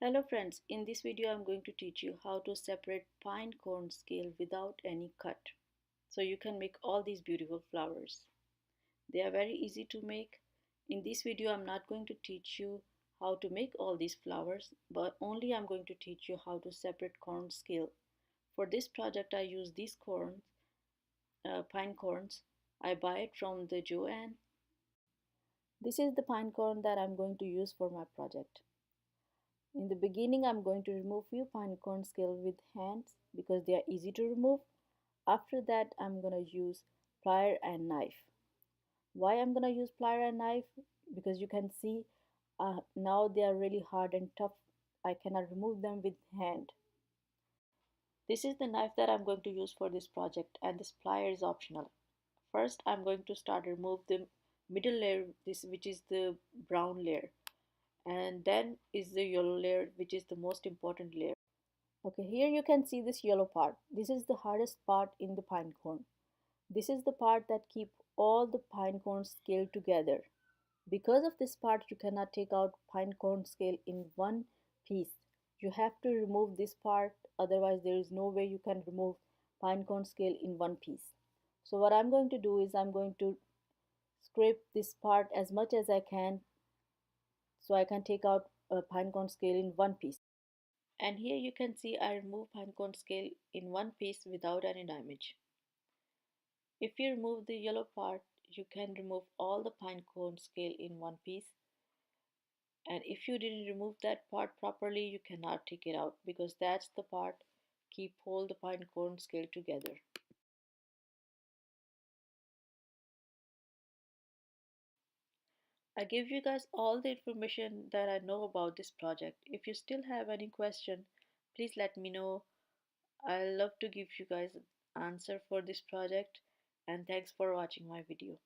Hello friends, in this video I'm going to teach you how to separate pine cone scale without any cut. So you can make all these beautiful flowers. They are very easy to make. In this video I'm not going to teach you how to make all these flowers, but only I'm going to teach you how to separate corn scale. For this project I use these pine cones. I buy it from the Joanne. This is the pine cone that I'm going to use for my project. In the beginning, I'm going to remove few pine cone scale with hands because they are easy to remove. After that, I'm going to use plier and knife. Why I'm going to use plier and knife? Because you can see now they are really hard and tough. I cannot remove them with hand. This is the knife that I'm going to use for this project, and this plier is optional. First, I'm going to start remove the middle layer, this which is the brown layer, and then is the yellow layer, which is the most important layer. Okay, here you can see this yellow part. This is the hardest part in the pine cone. This is the part that keep all the pine cones scale together. Because of this part, you cannot take out pine cone scale in one piece. You have to remove this part, otherwise there is no way you can remove pine cone scale in one piece. So what I'm going to do is I'm going to scrape this part as much as I can so I can take out a pine cone scale in one piece. And here you can see I remove pinecone scale in one piece without any damage. If you remove the yellow part, you can remove all the pinecone scale in one piece. And if you didn't remove that part properly, you cannot take it out because that's the part keep hold the pinecone scale together. I give you guys all the information that I know about this project. If you still have any question, please let me know. I love to give you guys an answer for this project, and thanks for watching my video.